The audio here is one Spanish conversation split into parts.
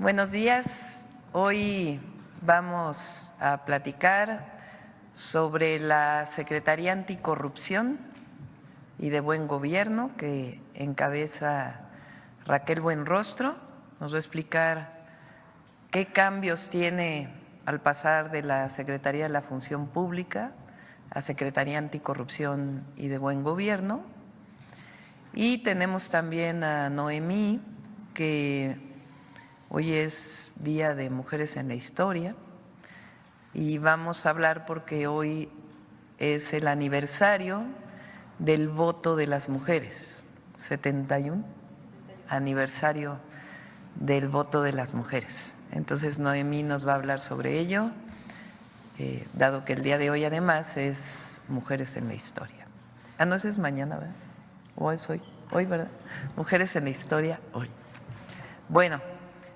Buenos días. Hoy vamos a platicar sobre la Secretaría Anticorrupción y de Buen Gobierno que encabeza Raquel Buenrostro. Nos va a explicar qué cambios tiene al pasar de la Secretaría de la Función Pública a Secretaría Anticorrupción y de Buen Gobierno. Y tenemos también a Noemí, que hoy es Día de Mujeres en la Historia y vamos a hablar porque hoy es el aniversario del voto de las mujeres, 71 aniversario del voto de las mujeres. Entonces Noemí nos va a hablar sobre ello, dado que el día de hoy además es Mujeres en la Historia. No, eso es mañana, ¿verdad? ¿O es hoy? Hoy, ¿verdad? Mujeres en la Historia, hoy. Bueno,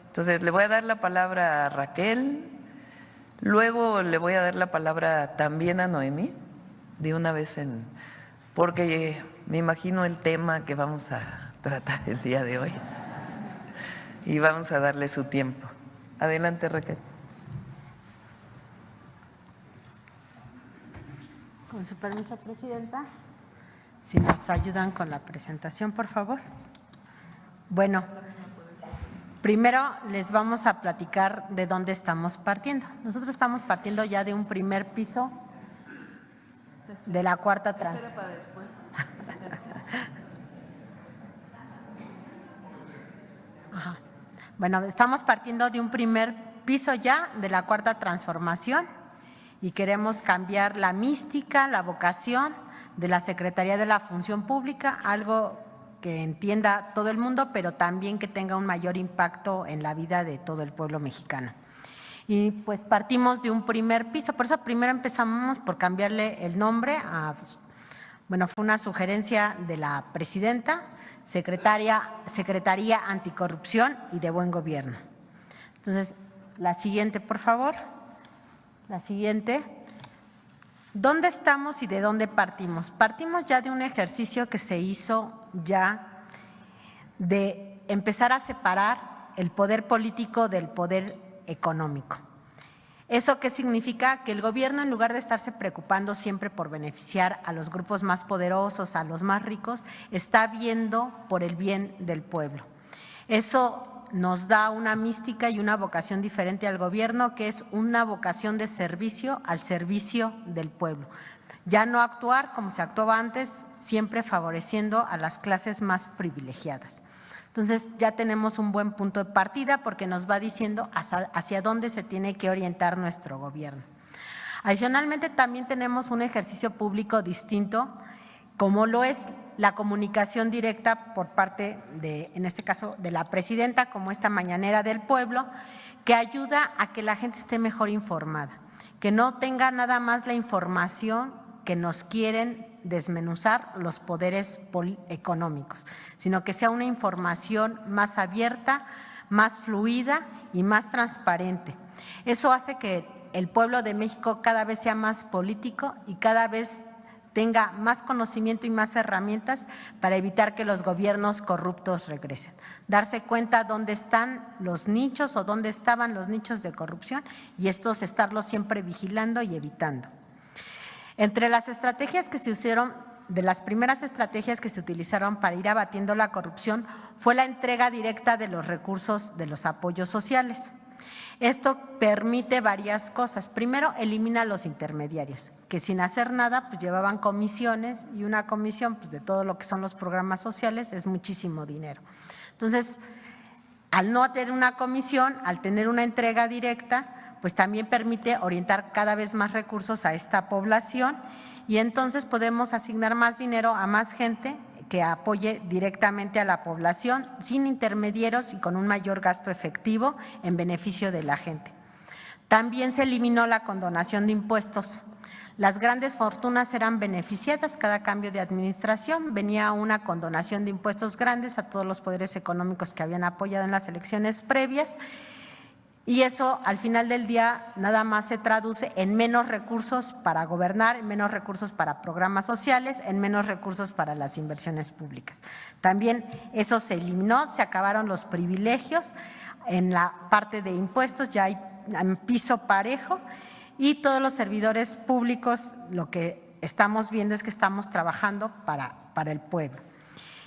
entonces le voy a dar la palabra a Raquel, luego le voy a dar la palabra también a Noemí, de una vez porque me imagino el tema que vamos a tratar el día de hoy y vamos a darle su tiempo. Adelante, Raquel. Con su permiso, Presidenta. Si nos ayudan con la presentación, por favor. Bueno, primero les vamos a platicar de dónde estamos partiendo. Nosotros estamos partiendo ya de un primer piso de la cuarta transformación. Bueno, estamos partiendo de un primer piso ya de la cuarta transformación y queremos cambiar la mística, la vocación de la Secretaría de la Función Pública, algo que entienda todo el mundo, pero también que tenga un mayor impacto en la vida de todo el pueblo mexicano. Y pues partimos de un primer piso, por eso primero empezamos por cambiarle el nombre a, bueno, fue una sugerencia de la presidenta, Secretaría Anticorrupción y de Buen Gobierno. Entonces, la siguiente, por favor. La siguiente. ¿Dónde estamos y de dónde partimos? Partimos ya de un ejercicio que se hizo ya de empezar a separar el poder político del poder económico. ¿Eso qué significa? Que el gobierno, en lugar de estarse preocupando siempre por beneficiar a los grupos más poderosos, a los más ricos, está viendo por el bien del pueblo. Eso nos da una mística y una vocación diferente al gobierno, que es una vocación de servicio al servicio del pueblo. Ya no actuar como se actuaba antes, siempre favoreciendo a las clases más privilegiadas. Entonces ya tenemos un buen punto de partida porque nos va diciendo hacia dónde se tiene que orientar nuestro gobierno. Adicionalmente también tenemos un ejercicio público distinto, como lo es la comunicación directa por parte de, en este caso, de la presidenta, como esta mañanera del pueblo, que ayuda a que la gente esté mejor informada, que no tenga nada más la información que nos quieren desmenuzar los poderes económicos, sino que sea una información más abierta, más fluida y más transparente. Eso hace que el pueblo de México cada vez sea más político y cada vez tenga más conocimiento y más herramientas para evitar que los gobiernos corruptos regresen. Darse cuenta dónde están los nichos o dónde estaban los nichos de corrupción y estos estarlos siempre vigilando y evitando. Entre las estrategias que se usaron, de las primeras estrategias que se utilizaron para ir abatiendo la corrupción fue la entrega directa de los recursos de los apoyos sociales. Esto permite varias cosas. Primero, elimina los intermediarios, que sin hacer nada pues llevaban comisiones y una comisión pues, de todo lo que son los programas sociales es muchísimo dinero. Entonces, al no tener una comisión, al tener una entrega directa, pues también permite orientar cada vez más recursos a esta población y entonces podemos asignar más dinero a más gente que apoye directamente a la población sin intermediarios y con un mayor gasto efectivo en beneficio de la gente. También se eliminó la condonación de impuestos. Las grandes fortunas eran beneficiadas cada cambio de administración, venía una condonación de impuestos grandes a todos los poderes económicos que habían apoyado en las elecciones previas. Y eso al final del día nada más se traduce en menos recursos para gobernar, en menos recursos para programas sociales, en menos recursos para las inversiones públicas. También eso se eliminó, se acabaron los privilegios, En la parte de impuestos ya hay piso parejo y todos los servidores públicos lo que estamos viendo es que estamos trabajando para el pueblo.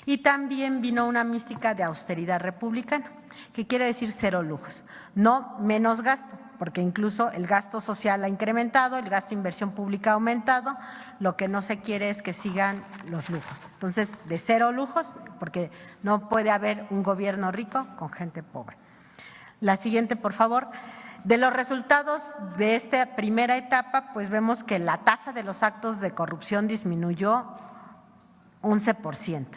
Y también vino una mística de austeridad republicana, que quiere decir cero lujos, no menos gasto, porque incluso el gasto social ha incrementado, el gasto de inversión pública ha aumentado, lo que no se quiere es que sigan los lujos. Entonces, de cero lujos, porque no puede haber un gobierno rico con gente pobre. La siguiente, por favor. De los resultados de esta primera etapa, pues vemos que la tasa de los actos de corrupción disminuyó 11%.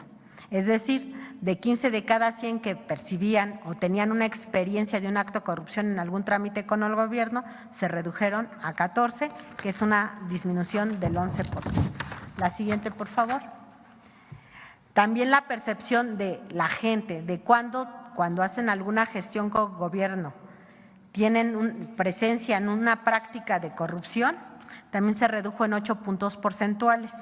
Es decir, de 15 de cada 100 que percibían o tenían una experiencia de un acto de corrupción en algún trámite con el gobierno, se redujeron a 14, que es una disminución del 11%. La siguiente, por favor. También la percepción de la gente, de cuando hacen alguna gestión con gobierno, tienen presencia en una práctica de corrupción, también se redujo en 8 puntos porcentuales.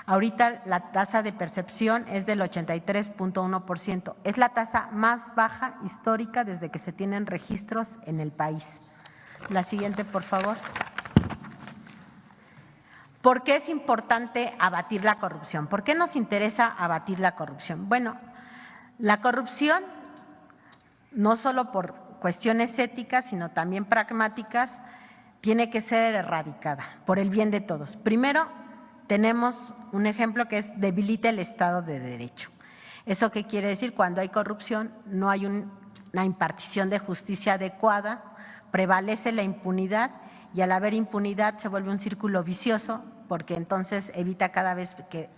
Ahorita la tasa de percepción es del 83.1%. Es la tasa más baja histórica desde que se tienen registros en el país. La siguiente, por favor. ¿Por qué es importante abatir la corrupción? ¿Por qué nos interesa abatir la corrupción? Bueno, la corrupción, no solo por cuestiones éticas, sino también pragmáticas, tiene que ser erradicada por el bien de todos. Primero, tenemos un ejemplo que es debilita el Estado de Derecho. ¿Eso qué quiere decir? Cuando hay corrupción no hay una impartición de justicia adecuada, prevalece la impunidad y al haber impunidad se vuelve un círculo vicioso porque entonces evita cada vez que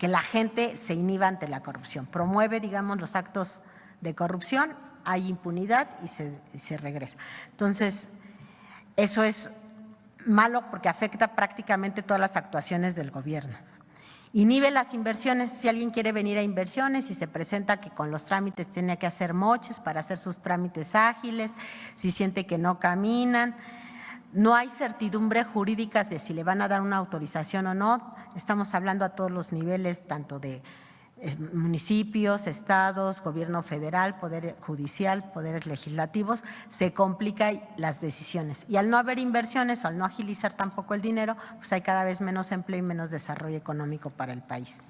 la gente se inhiba ante la corrupción. Promueve, digamos, los actos de corrupción, hay impunidad y se regresa. Entonces, eso es malo porque afecta prácticamente todas las actuaciones del gobierno. Inhibe las inversiones. Si alguien quiere venir a inversiones y se presenta que con los trámites tiene que hacer moches para hacer sus trámites ágiles, si siente que no caminan, no hay certidumbre jurídica de si le van a dar una autorización o no. Estamos hablando a todos los niveles, tanto de municipios, estados, gobierno federal, poder judicial, poderes legislativos, se complican las decisiones. Y al no haber inversiones o al no agilizar tampoco el dinero, pues hay cada vez menos empleo y menos desarrollo económico para el país.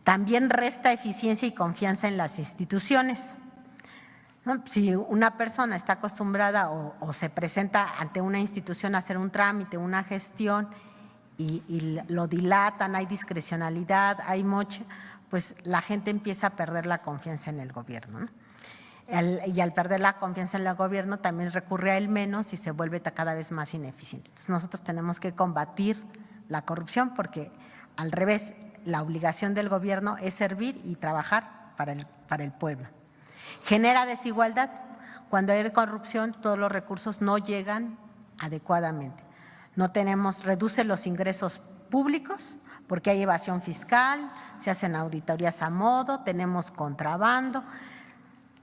También resta eficiencia y confianza en las instituciones. ¿No? Si una persona está acostumbrada o se presenta ante una institución a hacer un trámite, una gestión y lo dilatan, hay discrecionalidad, hay moche, pues la gente empieza a perder la confianza en el gobierno, ¿no? Y al perder la confianza en el gobierno también recurre a él menos y se vuelve cada vez más ineficiente. Entonces nosotros tenemos que combatir la corrupción porque al revés, la obligación del gobierno es servir y trabajar para el pueblo. Genera desigualdad. Cuando hay corrupción todos los recursos no llegan adecuadamente. Reduce los ingresos públicos, porque hay evasión fiscal, se hacen auditorías a modo, tenemos contrabando,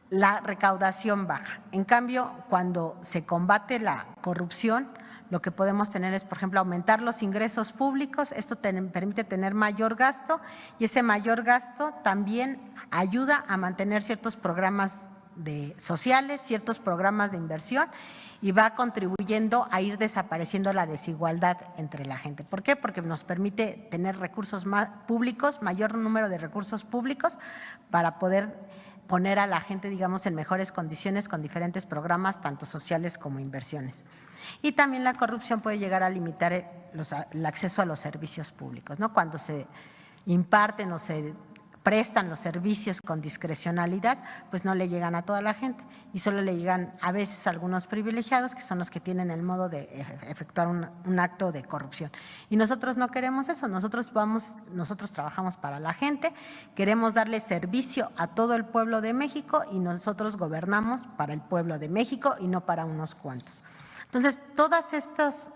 la recaudación baja. En cambio, cuando se combate la corrupción, lo que podemos tener es, por ejemplo, aumentar los ingresos públicos, esto permite tener mayor gasto y ese mayor gasto también ayuda a mantener ciertos programas sociales, ciertos programas de inversión y va contribuyendo a ir desapareciendo la desigualdad entre la gente. ¿Por qué? Porque nos permite tener recursos públicos, mayor número de recursos públicos para poder poner a la gente, digamos, en mejores condiciones con diferentes programas, tanto sociales como inversiones. Y también la corrupción puede llegar a limitar el acceso a los servicios públicos, ¿no? Cuando se imparten o se prestan los servicios con discrecionalidad, pues no le llegan a toda la gente y solo le llegan a veces a algunos privilegiados que son los que tienen el modo de efectuar un acto de corrupción. Y nosotros no queremos eso, nosotros trabajamos para la gente, queremos darle servicio a todo el pueblo de México y nosotros gobernamos para el pueblo de México y no para unos cuantos. Entonces, todas estas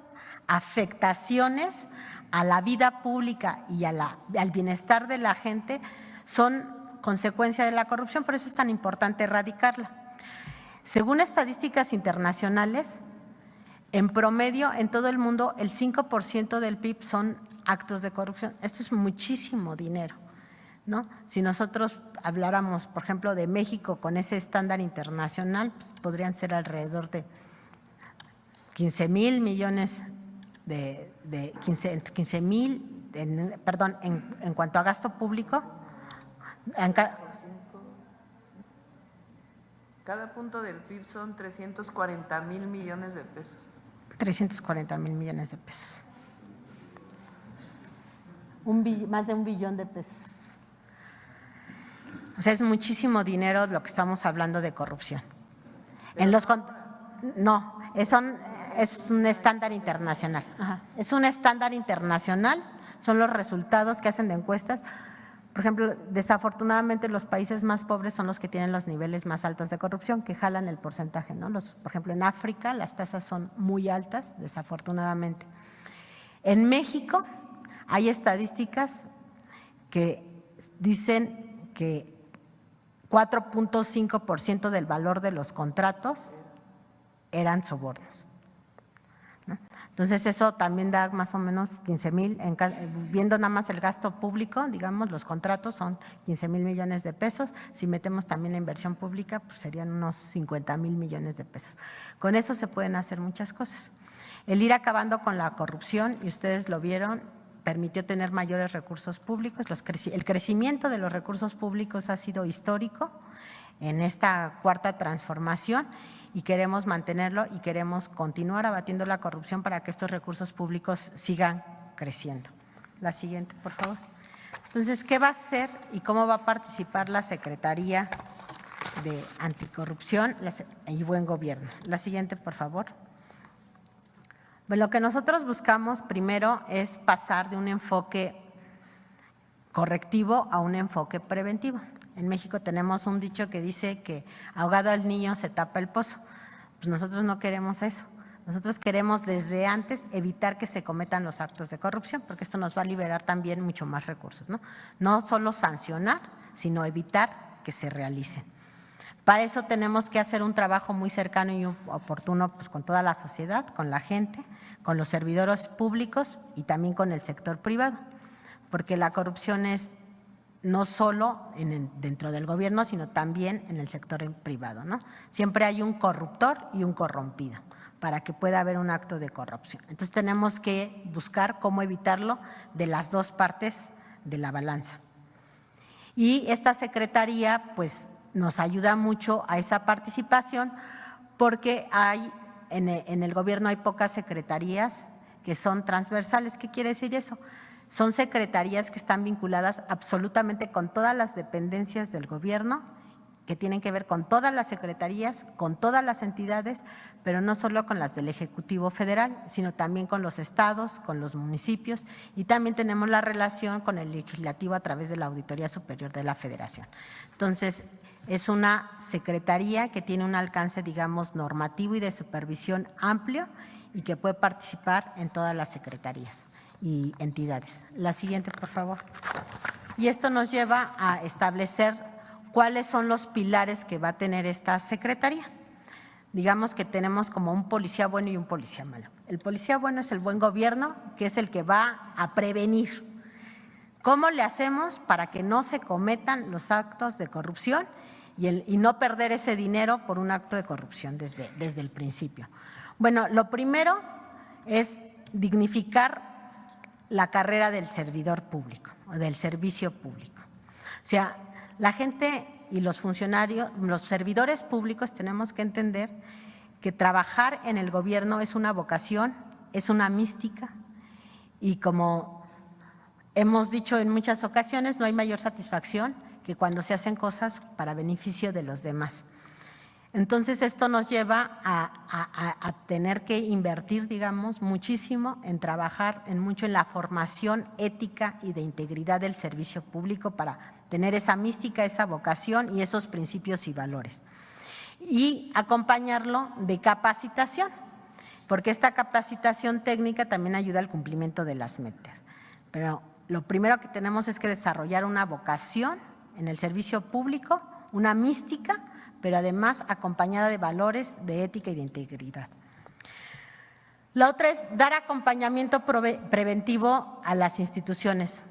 afectaciones a la vida pública y al bienestar de la gente son consecuencia de la corrupción, por eso es tan importante erradicarla. Según estadísticas internacionales, en promedio en todo el mundo el 5% del PIB son actos de corrupción. Esto es muchísimo dinero, ¿no? Si nosotros habláramos, por ejemplo, de México con ese estándar internacional, pues podrían ser alrededor de 15,000 millones en cuanto a gasto público. Cada punto del PIB son 340,000 millones de pesos. 340,000 millones de pesos. Más de 1 billón de pesos. O sea, es muchísimo dinero lo que estamos hablando de corrupción. No, es un estándar internacional. Ajá. Es un estándar internacional, son los resultados que hacen de encuestas. Por ejemplo, desafortunadamente los países más pobres son los que tienen los niveles más altos de corrupción, que jalan el porcentaje, ¿no? Por ejemplo, en África las tasas son muy altas, desafortunadamente. En México hay estadísticas que dicen que 4.5% del valor de los contratos eran sobornos, ¿no? Entonces eso también da más o menos 15,000, viendo nada más el gasto público, digamos, los contratos son 15,000 millones de pesos. Si metemos también la inversión pública, pues serían unos 50,000 millones de pesos. Con eso se pueden hacer muchas cosas. El ir acabando con la corrupción, y ustedes lo vieron, permitió tener mayores recursos públicos. El crecimiento de los recursos públicos ha sido histórico en esta cuarta transformación y queremos mantenerlo y queremos continuar abatiendo la corrupción para que estos recursos públicos sigan creciendo. La siguiente, por favor. Entonces, ¿qué va a hacer y cómo va a participar la Secretaría de Anticorrupción y Buen Gobierno? La siguiente, por favor. Bueno, lo que nosotros buscamos primero es pasar de un enfoque correctivo a un enfoque preventivo. En México tenemos un dicho que dice que ahogado el niño se tapa el pozo. Pues nosotros no queremos eso. Nosotros queremos desde antes evitar que se cometan los actos de corrupción, porque esto nos va a liberar también mucho más recursos, ¿no? No solo sancionar, sino evitar que se realicen. Para eso tenemos que hacer un trabajo muy cercano y oportuno pues, con toda la sociedad, con la gente, con los servidores públicos y también con el sector privado, porque la corrupción es no solo dentro del gobierno, sino también en el sector privado, ¿no? Siempre hay un corruptor y un corrompido para que pueda haber un acto de corrupción. Entonces tenemos que buscar cómo evitarlo de las dos partes de la balanza. Y esta secretaría pues nos ayuda mucho a esa participación porque en el gobierno hay pocas secretarías que son transversales. ¿Qué quiere decir eso? Son secretarías que están vinculadas absolutamente con todas las dependencias del gobierno, que tienen que ver con todas las secretarías, con todas las entidades, pero no solo con las del Ejecutivo Federal, sino también con los estados, con los municipios y también tenemos la relación con el Legislativo a través de la Auditoría Superior de la Federación. Entonces, es una secretaría que tiene un alcance, digamos, normativo y de supervisión amplio y que puede participar en todas las secretarías y entidades. La siguiente, por favor. Y esto nos lleva a establecer cuáles son los pilares que va a tener esta secretaría. Digamos que tenemos como un policía bueno y un policía malo. El policía bueno es el buen gobierno, que es el que va a prevenir. ¿Cómo le hacemos para que no se cometan los actos de corrupción y no perder ese dinero por un acto de corrupción desde el principio? Bueno, lo primero es dignificar la carrera del servidor público o del servicio público. O sea, la gente y los funcionarios, los servidores públicos tenemos que entender que trabajar en el gobierno es una vocación, es una mística y como hemos dicho en muchas ocasiones, no hay mayor satisfacción que cuando se hacen cosas para beneficio de los demás. Entonces, esto nos lleva a tener que invertir, digamos, muchísimo en trabajar mucho en la formación ética y de integridad del servicio público para tener esa mística, esa vocación y esos principios y valores. Y acompañarlo de capacitación, porque esta capacitación técnica también ayuda al cumplimiento de las metas. Pero lo primero que tenemos es que desarrollar una vocación en el servicio público, una mística, pero además acompañada de valores de ética y de integridad. La otra es dar acompañamiento preventivo a las instituciones.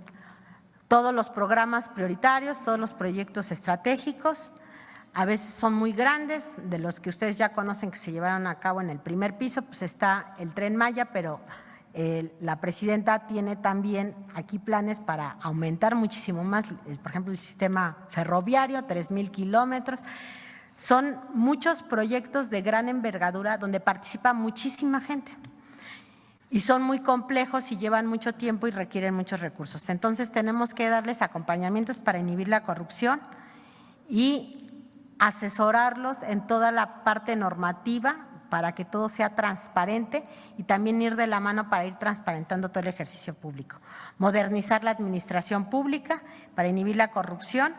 todos los programas prioritarios, todos los proyectos estratégicos. A veces son muy grandes, de los que ustedes ya conocen que se llevaron a cabo en el primer piso, pues está el Tren Maya, pero la presidenta tiene también aquí planes para aumentar muchísimo más, por ejemplo, el sistema ferroviario, 3,000 kilómetros. Son muchos proyectos de gran envergadura donde participa muchísima gente y son muy complejos y llevan mucho tiempo y requieren muchos recursos. Entonces tenemos que darles acompañamientos para inhibir la corrupción y asesorarlos en toda la parte normativa para que todo sea transparente y también ir de la mano para ir transparentando todo el ejercicio público. Modernizar la administración pública para inhibir la corrupción.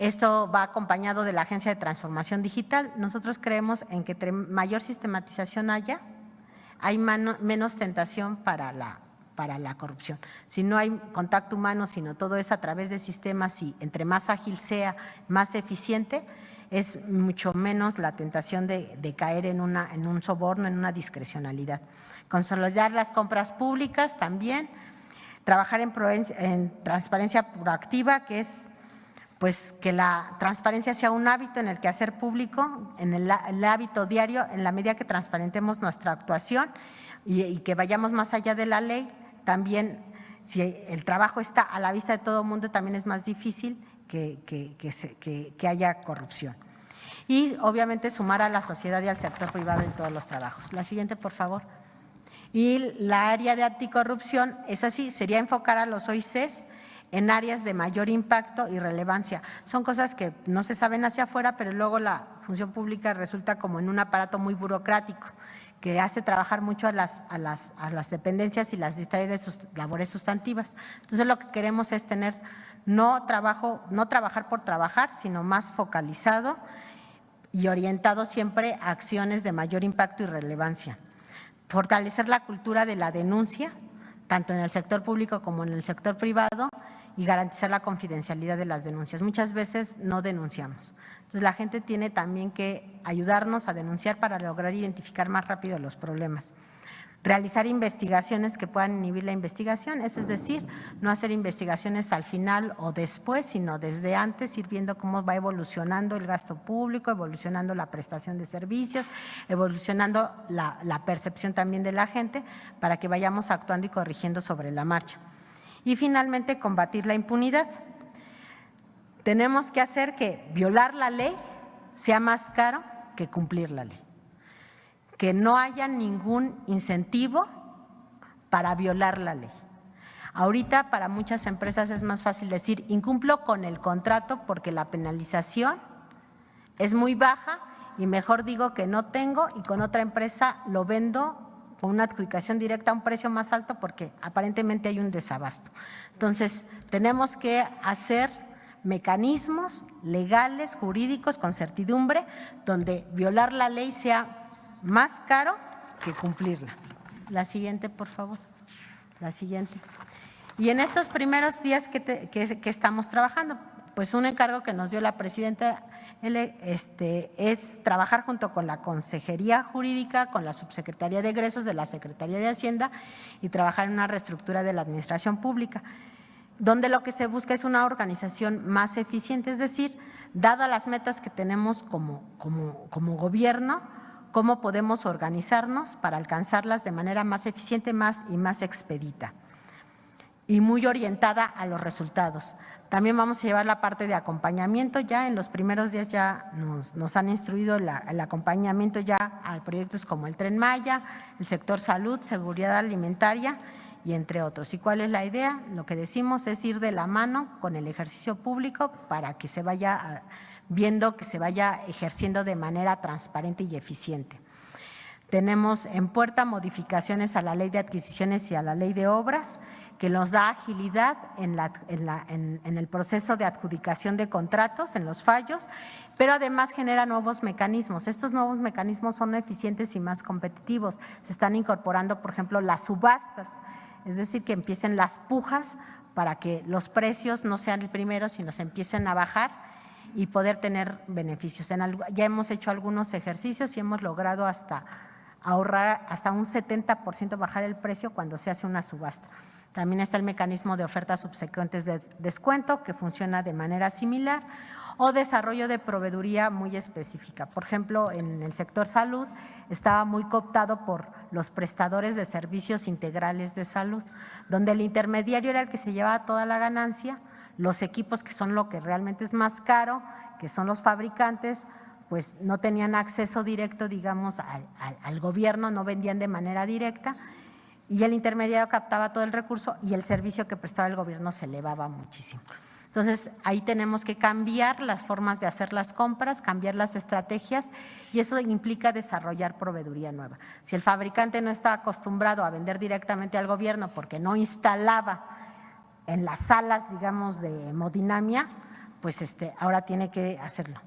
Esto va acompañado de la Agencia de Transformación Digital. Nosotros creemos en que entre mayor sistematización haya, hay menos tentación para la corrupción. Si no hay contacto humano, sino todo es a través de sistemas y entre más ágil sea, más eficiente, es mucho menos la tentación de caer en un soborno, en una discrecionalidad. Consolidar las compras públicas también, trabajar en transparencia proactiva, que es pues que la transparencia sea un hábito en el quehacer público, en el hábito diario, en la medida que transparentemos nuestra actuación y que vayamos más allá de la ley. También, si el trabajo está a la vista de todo el mundo, también es más difícil que haya corrupción. Y obviamente sumar a la sociedad y al sector privado en todos los trabajos. La siguiente, por favor. Y la área de anticorrupción es así, sería enfocar a los OICs en áreas de mayor impacto y relevancia. Son cosas que no se saben hacia afuera, pero luego la función pública resulta como en un aparato muy burocrático que hace trabajar mucho a las dependencias y las distrae de sus labores sustantivas. Entonces lo que queremos es tener no trabajar por trabajar, sino más focalizado y orientado siempre a acciones de mayor impacto y relevancia. Fortalecer la cultura de la denuncia, tanto en el sector público como en el sector privado, y garantizar la confidencialidad de las denuncias. Muchas veces no denunciamos. Entonces, la gente tiene también que ayudarnos a denunciar para lograr identificar más rápido los problemas. Realizar investigaciones que puedan inhibir la investigación, es decir, no hacer investigaciones al final o después, sino desde antes, ir viendo cómo va evolucionando el gasto público, evolucionando la prestación de servicios, evolucionando la percepción también de la gente, para que vayamos actuando y corrigiendo sobre la marcha. Y finalmente, combatir la impunidad. Tenemos que hacer que violar la ley sea más caro que cumplir la ley. Que no haya ningún incentivo para violar la ley. Ahorita para muchas empresas es más fácil decir incumplo con el contrato porque la penalización es muy baja y mejor digo que no tengo y con otra empresa lo vendo con una adjudicación directa a un precio más alto porque aparentemente hay un desabasto. Entonces tenemos que hacer mecanismos legales, jurídicos, con certidumbre, donde violar la ley sea más caro que cumplirla. La siguiente, por favor. La siguiente. Y en estos primeros días que estamos trabajando, pues un encargo que nos dio la presidenta es trabajar junto con la Consejería Jurídica, con la Subsecretaría de Egresos de la Secretaría de Hacienda y trabajar en una reestructura de la administración pública, donde lo que se busca es una organización más eficiente, es decir, dadas las metas que tenemos como gobierno, cómo podemos organizarnos para alcanzarlas de manera más eficiente, más expedita y muy orientada a los resultados. También vamos a llevar la parte de acompañamiento. Ya en los primeros días ya nos han instruido el acompañamiento ya a proyectos como el Tren Maya, el sector salud, seguridad alimentaria y entre otros. ¿Y cuál es la idea? Lo que decimos es ir de la mano con el ejercicio público para que se vaya viendo que se vaya ejerciendo de manera transparente y eficiente. Tenemos en puerta modificaciones a la Ley de Adquisiciones y a la Ley de Obras, que nos da agilidad en el proceso de adjudicación de contratos, en los fallos, pero además genera nuevos mecanismos. Estos nuevos mecanismos son eficientes y más competitivos. Se están incorporando, por ejemplo, las subastas, es decir, que empiecen las pujas para que los precios no sean el primero, sino se empiecen a bajar y poder tener beneficios. Ya hemos hecho algunos ejercicios y hemos logrado ahorrar hasta un 70% bajar el precio cuando se hace una subasta. También está el mecanismo de ofertas subsecuentes de descuento, que funciona de manera similar, o desarrollo de proveeduría muy específica. Por ejemplo, en el sector salud estaba muy cooptado por los prestadores de servicios integrales de salud, donde el intermediario era el que se llevaba toda la ganancia, los equipos, que son lo que realmente es más caro, que son los fabricantes, pues no tenían acceso directo, digamos, al gobierno, no vendían de manera directa, y el intermediario captaba todo el recurso y el servicio que prestaba el gobierno se elevaba muchísimo. Entonces, ahí tenemos que cambiar las formas de hacer las compras, cambiar las estrategias, y eso implica desarrollar proveeduría nueva. Si el fabricante no está acostumbrado a vender directamente al gobierno porque no instalaba en las salas, digamos, de hemodinamia, pues ahora tiene que hacerlo.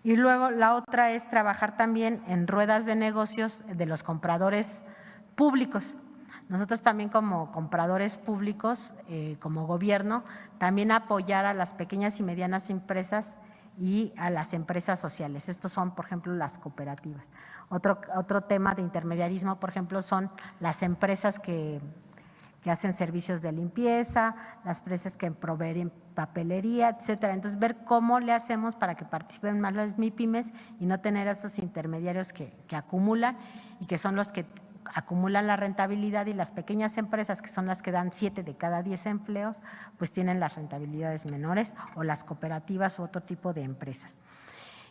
Y luego la otra es trabajar también en ruedas de negocios de los compradores públicos. Nosotros también como compradores públicos, como gobierno, también apoyar a las pequeñas y medianas empresas y a las empresas sociales. Estos son, por ejemplo, las cooperativas. Otro tema de intermediarismo, por ejemplo, son las empresas que hacen servicios de limpieza, las empresas que proveen papelería, etcétera. Entonces, ver cómo le hacemos para que participen más las MIPYMES y no tener esos intermediarios que acumulan y que son los que acumulan la rentabilidad, y las pequeñas empresas, que son las que dan 7 de cada 10 empleos, pues tienen las rentabilidades menores, o las cooperativas u otro tipo de empresas.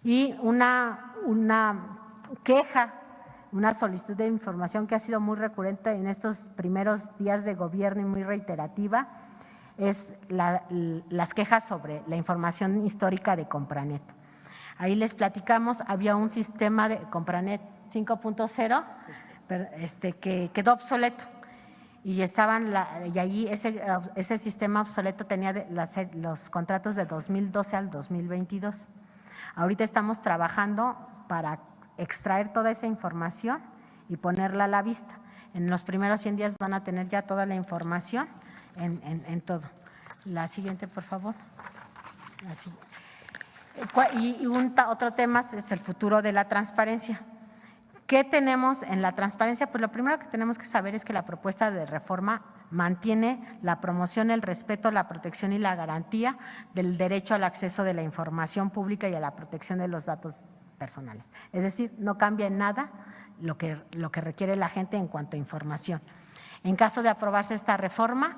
Y una queja, una solicitud de información que ha sido muy recurrente en estos primeros días de gobierno y muy reiterativa, es las quejas sobre la información histórica de Compranet. Ahí les platicamos, había un sistema de Compranet 5.0 que quedó obsoleto, y allí ese sistema obsoleto tenía los contratos de 2012 al 2022. Ahorita estamos trabajando para extraer toda esa información y ponerla a la vista. En los primeros 100 días van a tener ya toda la información en todo. La siguiente, por favor. Y otro tema es el futuro de la transparencia. ¿Qué tenemos en la transparencia? Pues lo primero que tenemos que saber es que la propuesta de reforma mantiene la promoción, el respeto, la protección y la garantía del derecho al acceso de la información pública y a la protección de los datos personales. Es decir, no cambia en nada lo que requiere la gente en cuanto a información. En caso de aprobarse esta reforma,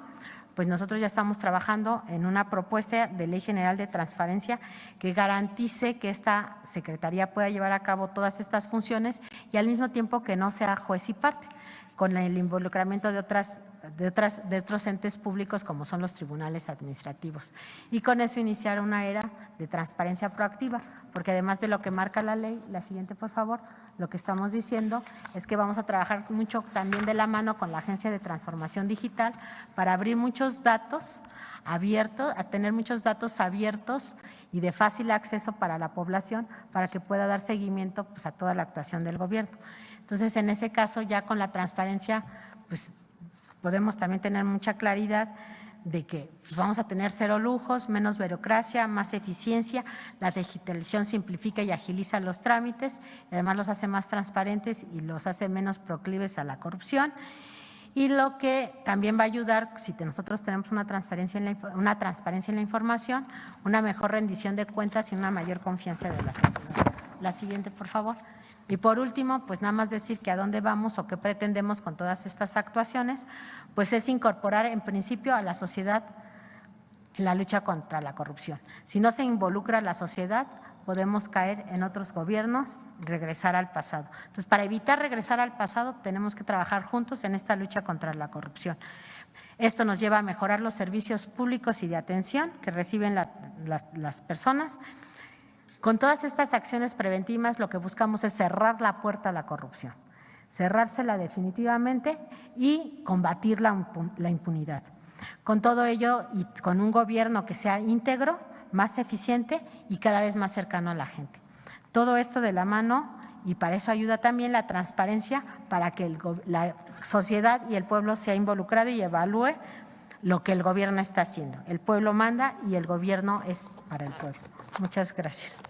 pues nosotros ya estamos trabajando en una propuesta de ley general de transparencia que garantice que esta Secretaría pueda llevar a cabo todas estas funciones y al mismo tiempo que no sea juez y parte, con el involucramiento de otros entes públicos como son los tribunales administrativos. Y con eso iniciar una era de transparencia proactiva, porque además de lo que marca la ley, la siguiente por favor, lo que estamos diciendo es que vamos a trabajar mucho también de la mano con la Agencia de Transformación Digital para abrir muchos datos abiertos, a tener muchos datos abiertos y de fácil acceso para la población, para que pueda dar seguimiento pues a toda la actuación del gobierno. Entonces, en ese caso, ya con la transparencia, pues podemos también tener mucha claridad de que vamos a tener cero lujos, menos burocracia, más eficiencia. La digitalización simplifica y agiliza los trámites, y además los hace más transparentes y los hace menos proclives a la corrupción. Y lo que también va a ayudar, si nosotros tenemos una transparencia en la información, una mejor rendición de cuentas y una mayor confianza de la sociedad. La siguiente, por favor. Y por último, pues nada más decir que a dónde vamos o qué pretendemos con todas estas actuaciones, pues es incorporar en principio a la sociedad en la lucha contra la corrupción. Si no se involucra a la sociedad, podemos caer en otros gobiernos y regresar al pasado. Entonces, para evitar regresar al pasado, tenemos que trabajar juntos en esta lucha contra la corrupción. Esto nos lleva a mejorar los servicios públicos y de atención que reciben las personas. Con todas estas acciones preventivas, lo que buscamos es cerrar la puerta a la corrupción, cerrársela definitivamente y combatir la impunidad. Con todo ello y con un gobierno que sea íntegro, más eficiente y cada vez más cercano a la gente. Todo esto de la mano, y para eso ayuda también la transparencia, para que la sociedad y el pueblo sea involucrado y evalúe lo que el gobierno está haciendo. El pueblo manda y el gobierno es para el pueblo. Muchas gracias.